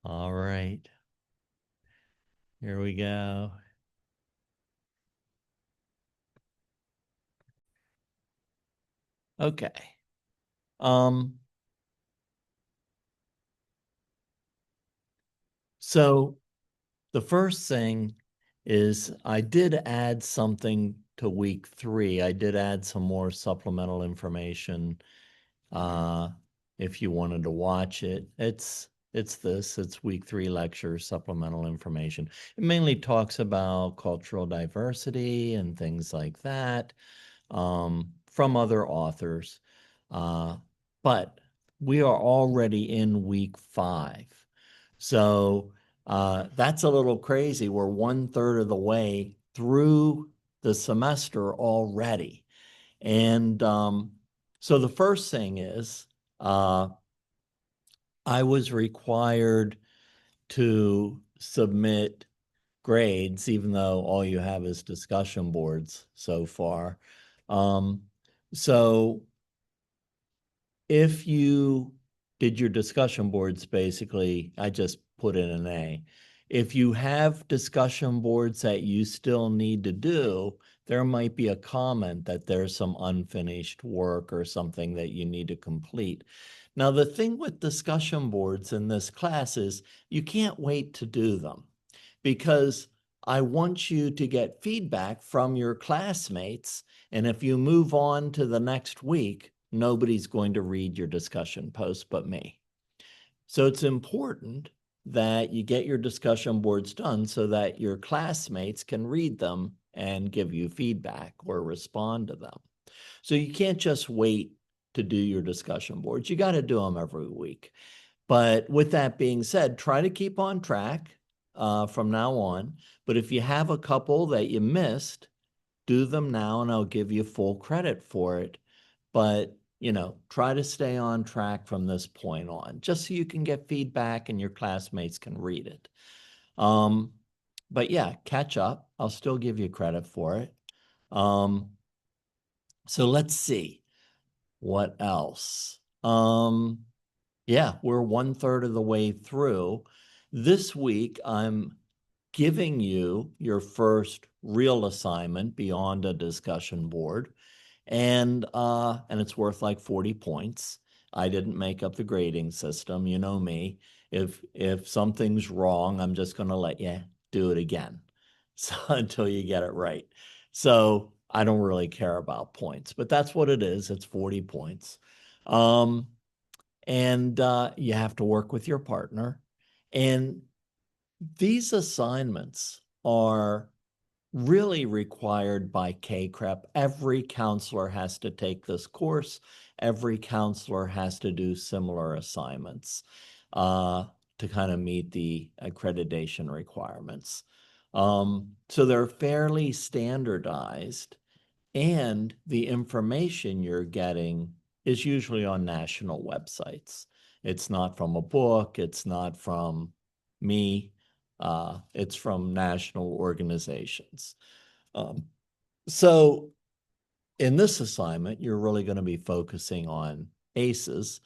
All right. Here we go. Okay. Um, so the first thing is I did add something to week 3. I did add some more supplemental information uh if you wanted to watch it. It's week 3 lecture supplemental information. It mainly talks about cultural diversity and things like that from other authors. But we are already in week 5. So that's a little crazy. We're 1/3 of the way through the semester already. And so the first thing is uh, I was required to submit grades, even though all you have is discussion boards so far. Um, so if you did your discussion boards, basically, I just put in an A. If you have discussion boards that you still need to do, there might be a comment that there's some unfinished work or something that you need to complete. Now, the thing with discussion boards in this class is you can't wait to do them because I want you to get feedback from your classmates. And if you move on to the next week, nobody's going to read your discussion post but me. So it's important that you get your discussion boards done so that your classmates can read them and give you feedback or respond to them. So you can't just wait to do your discussion boards. You got to do them every week. But with that being said, try to keep on track from now on. But if you have a couple that you missed, do them now and I'll give you full credit for it. But, try to stay on track from this point on, just so you can get feedback and your classmates can read it. Um, but yeah, catch up. I'll still give you credit for it. Um, so let's see what else. Yeah, we're 1/3 of the way through. This week, I'm giving you your first real assignment beyond a discussion board, and it's worth like 40 points. I didn't make up the grading system. You know me. If something's wrong, I'm just going to let you do it again, so until you get it right. So I don't really care about points, but that's what it is. It's 40 points. Um, and you have to work with your partner. And these assignments are really required by CACREP. Every counselor has to take this course. Every counselor has to do similar assignments to kind of meet the accreditation requirements. So they're fairly standardized, and the information you're getting is usually on national websites. It's not from a book, it's not from me, it's from national organizations. Um, so in this assignment, you're really going to be focusing on ACEs.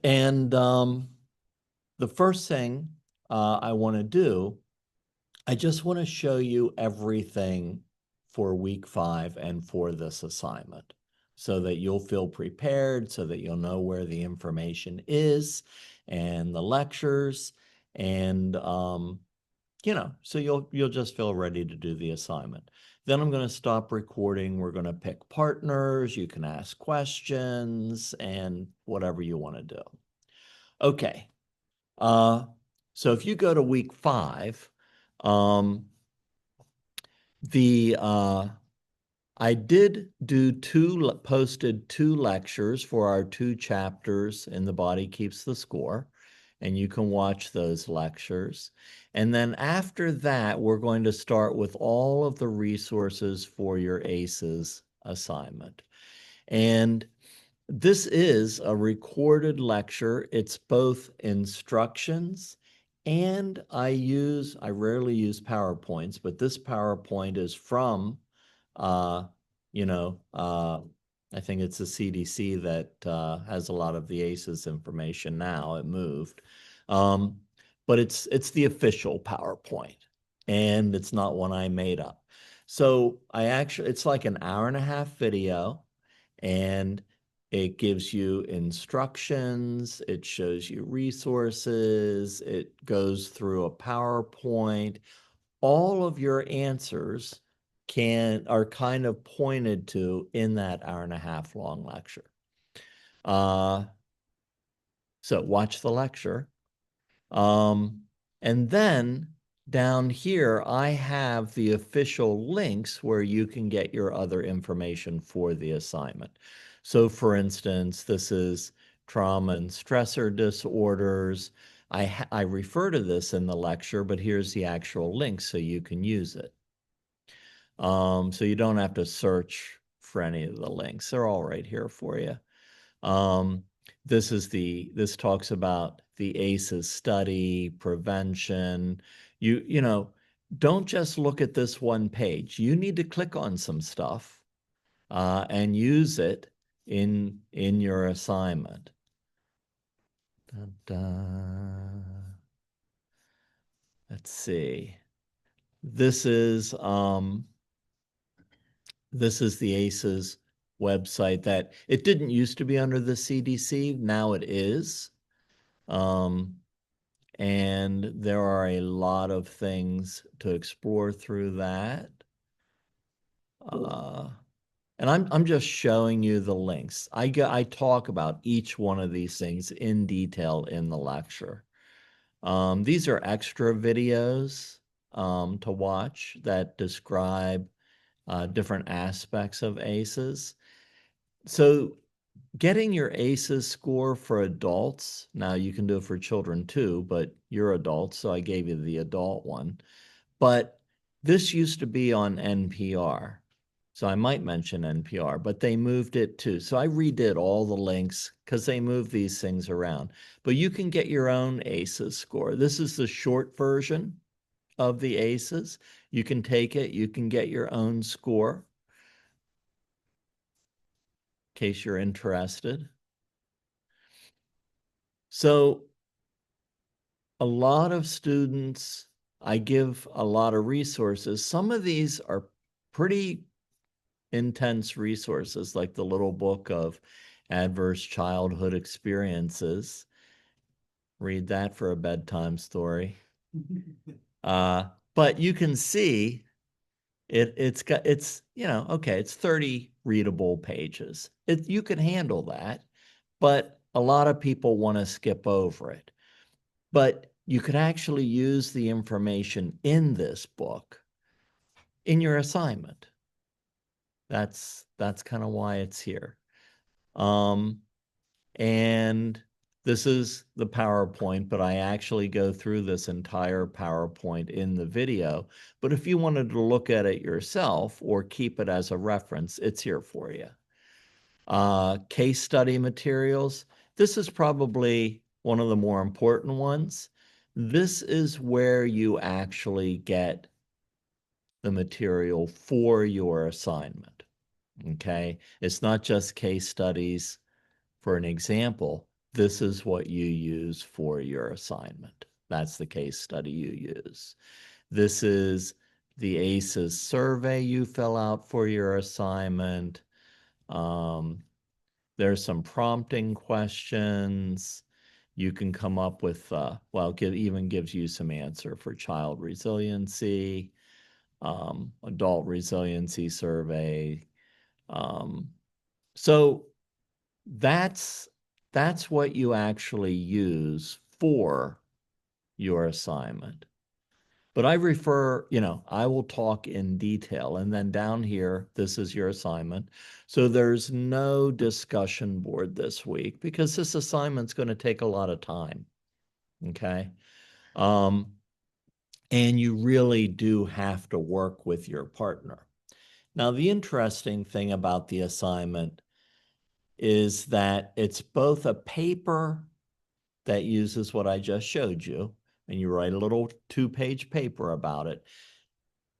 And the first thing I want to do, I just want to show you everything for week 5 and for this assignment so that you'll feel prepared, so that you'll know where the information is and the lectures, and so you'll just feel ready to do the assignment. Then I'm going to stop recording. We're going to pick partners. You can ask questions and whatever you want to do. Okay. So if you go to week 5, um, the I did posted 2 lectures for our 2 chapters in The Body Keeps the Score, and you can watch those lectures. And then after that, we're going to start with all of the resources for your ACEs assignment. And this is a recorded lecture. It's both instructions and I rarely use PowerPoints, but this PowerPoint is from, uh, I think it's the CDC that has a lot of the ACEs information now. It moved. but it's the official PowerPoint, and it's not one I made up. So it's like an hour and a half video, and it gives you instructions, it shows you resources, it goes through a PowerPoint. All of your answers are kind of pointed to in that hour and a half long lecture. So watch the lecture. And then down here, I have the official links where you can get your other information for the assignment. So for instance, this is trauma and stressor disorders. I refer to this in the lecture, but here's the actual link so you can use it. So you don't have to search for any of the links. They're all right here for you. This talks about the ACEs study, prevention. You know, don't just look at this one page. You need to click on some stuff and use it in your assignment. Let's see. This is the ACEs website that it didn't used to be under the CDC. Now it is. And there are a lot of things to explore through that. And I'm just showing you the links. I talk about each one of these things in detail in the lecture. These are extra videos to watch that describe different aspects of ACEs. So getting your ACEs score for adults, now you can do it for children too, but you're adults, so I gave you the adult one. But this used to be on NPR. So I might mention NPR, but they moved it too. So I redid all the links because they move these things around. But you can get your own ACEs score. This is the short version of the ACEs. You can take it, you can get your own score in case you're interested. So a lot of students, I give a lot of resources. Some of these are pretty intense resources, like the little book of adverse childhood experiences. Read that for a bedtime story. But you can see it's you know, okay, it's 30 readable pages. You can handle that, but a lot of people want to skip over it. But you could actually use the information in this book in your assignment. That's kind of why it's here. And this is the PowerPoint, but I actually go through this entire PowerPoint in the video. But if you wanted to look at it yourself or keep it as a reference, it's here for you. Case study materials. This is probably one of the more important ones. This is where you actually get the material for your assignment. Okay, it's not just case studies. For an example, this is what you use for your assignment. That's the case study you use. This is the ACEs survey you fill out for your assignment. There's some prompting questions. You can come up with, well, even gives you some answer for child resiliency, adult resiliency survey. So that's what you actually use for your assignment. But I refer, you know, I will talk in detail. And then down here, this is your assignment. So there's no discussion board this week because this assignment's going to take a lot of time. Okay. And you really do have to work with your partner. Now, the interesting thing about the assignment is that it's both a paper that uses what I just showed you, and you write a little 2-page paper about it.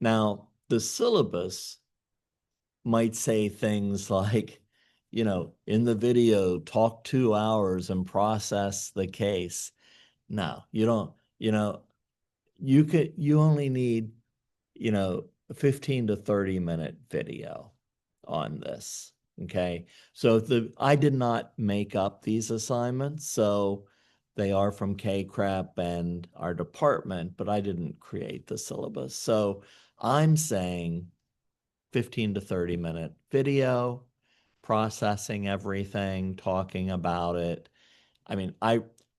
Now, the syllabus might say things like, you know, in the video, talk 2 hours and process the case. No, you don't. you know, you only need, you know, a 15 to 30-minute video on this. Okay. So I did not make up these assignments. So they are from KCREP and our department, but I didn't create the syllabus. So I'm saying 15 to 30-minute video, processing everything, talking about it. I mean,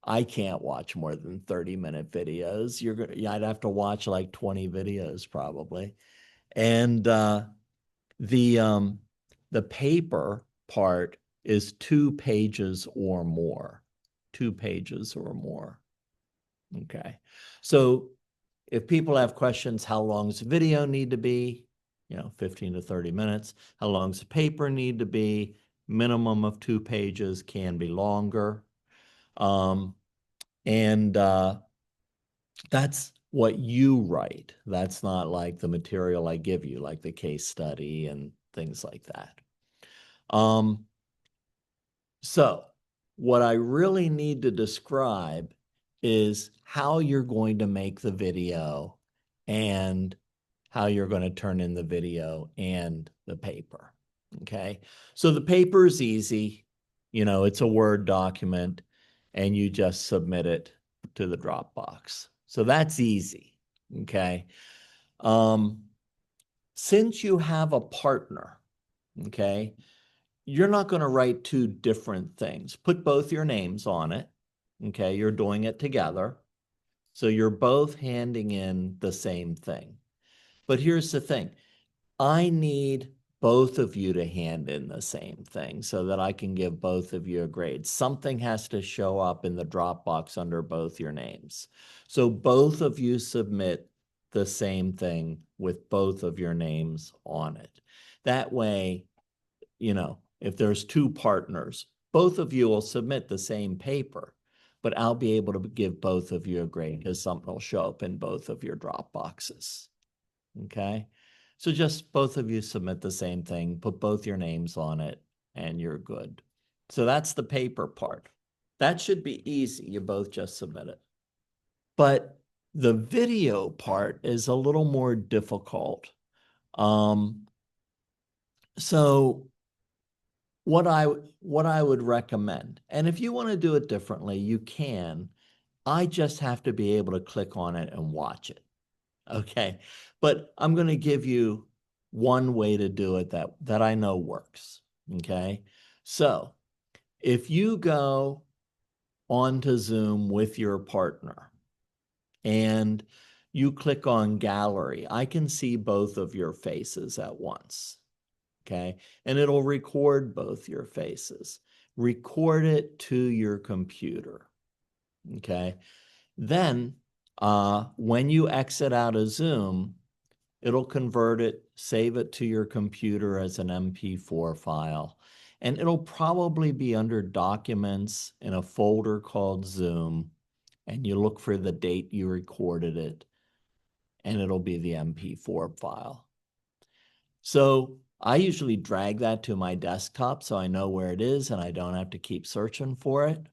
I can't watch more than 30-minute videos. I'd have to watch like 20 videos probably. And the paper part is 2 pages or more. 2 pages or more. Okay. So if people have questions, how long does the video need to be? 15 to 30 minutes. How long does the paper need to be? Minimum of 2 pages, can be longer. And that's what you write. That's not like the material I give you, like the case study and things like that. So what I really need to describe is how you're going to make the video and how you're going to turn in the video and the paper. Okay. So the paper is easy. It's a Word document and you just submit it to the Dropbox. So that's easy. Okay. Since you have a partner, okay, you're not going to write 2 different things. Put both your names on it. Okay. You're doing it together. So you're both handing in the same thing. But here's the thing. I need both of you to hand in the same thing so that I can give both of you a grade. Something has to show up in the Dropbox under both your names. So both of you submit the same thing with both of your names on it. That way, if there's 2 partners, both of you will submit the same paper, but I'll be able to give both of you a grade because something will show up in both of your Dropboxes. Okay. So just both of you submit the same thing, put both your names on it, and you're good. So that's the paper part. That should be easy. You both just submit it. But the video part is a little more difficult. So what I would recommend, and if you want to do it differently, you can. I just have to be able to click on it and watch it. Okay. But I'm going to give you one way to do it that I know works. Okay. So if you go onto Zoom with your partner and you click on gallery, I can see both of your faces at once. Okay. And it'll record both your faces. Record it to your computer. Okay. Then when you exit out of Zoom, it'll convert it, save it to your computer as an MP4 file. And it'll probably be under Documents in a folder called Zoom. And you look for the date you recorded it, and it'll be the MP4 file. So I usually drag that to my desktop so I know where it is and I don't have to keep searching for it.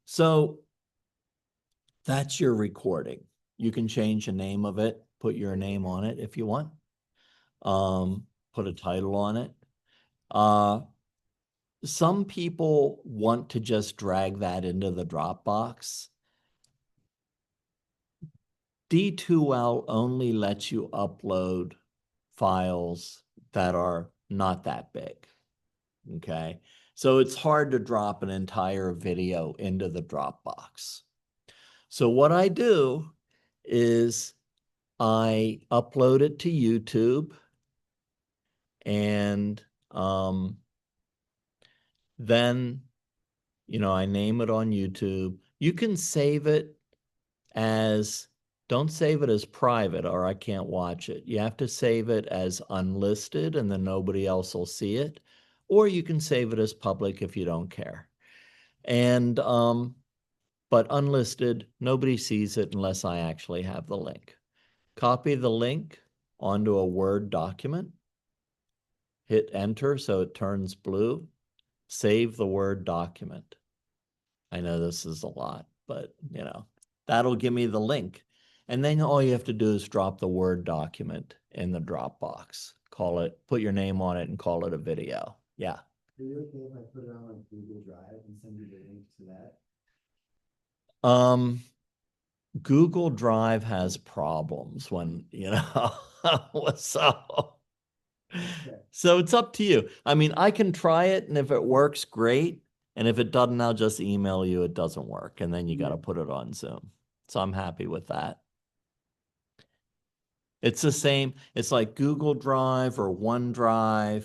So that's your recording. You can change the name of it, put your name on it if you want. Put a title on it. Some people want to just drag that into the Dropbox. D2L only lets you upload files that are not that big. Okay. So it's hard to drop an entire video into the Dropbox. So what I do is I upload it to YouTube and then, I name it on YouTube. You can save it don't save it as private or I can't watch it. You have to save it as unlisted and then nobody else will see it. Or you can save it as public if you don't care. And, but unlisted, nobody sees it unless I actually have the link. Copy the link onto a Word document. Hit enter so it turns blue. Save the Word document. I know this is a lot, but That'll give me the link. And then all you have to do is drop the Word document in the Dropbox. Call it, put your name on it and call it a video. Yeah. Are you okay if I put it on like Google Drive and send you the link to that? Google Drive has problems when, so so it's up to you. I mean, I can try it, and if it works, great. And if it doesn't, I'll just email you it doesn't work, and then you got to put it on Zoom. So I'm happy with that. It's the same. It's like Google Drive or OneDrive.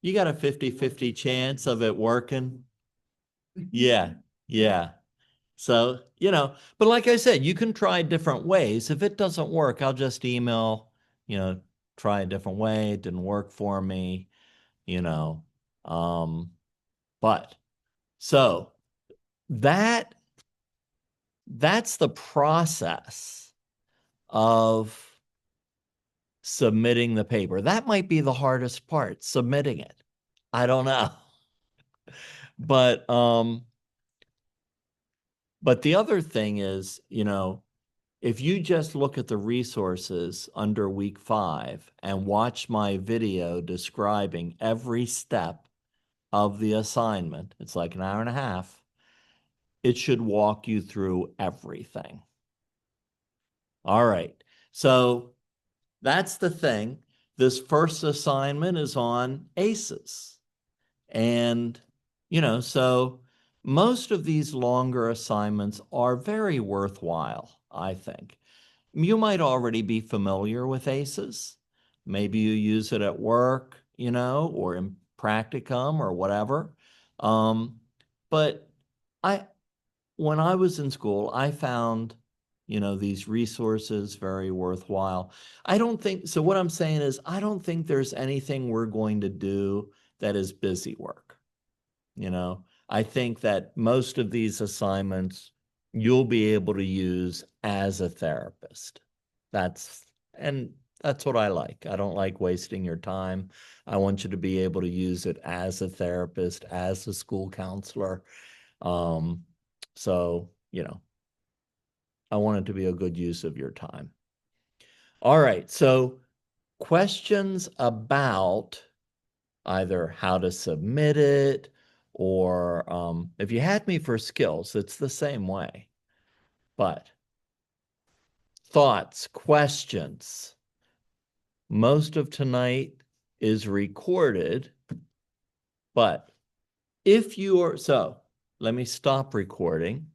You got a 50-50 chance of it working. Yeah, yeah. So, but like I said, you can try different ways. If it doesn't work, I'll just email, try a different way. It didn't work for me, you know. But so that's the process of submitting the paper. That might be the hardest part, submitting it. I don't know. But the other thing is, if you just look at the resources under week 5 and watch my video describing every step of the assignment, it's like an hour and a half, it should walk you through everything. All right. So that's the thing. This first assignment is on ACEs. And, so most of these longer assignments are very worthwhile, I think. You might already be familiar with ACEs. Maybe you use it at work, or in practicum or whatever. But when I was in school, I found, these resources very worthwhile. So what I'm saying is, I don't think there's anything we're going to do that is busy work. I think that most of these assignments you'll be able to use as a therapist. That's what I like. I don't like wasting your time. I want you to be able to use it as a therapist, as a school counselor. So, I want it to be a good use of your time. All right. So questions about either how to submit it, or if you had me for skills, it's the same way. But thoughts, questions. Most of tonight is recorded, but so let me stop recording.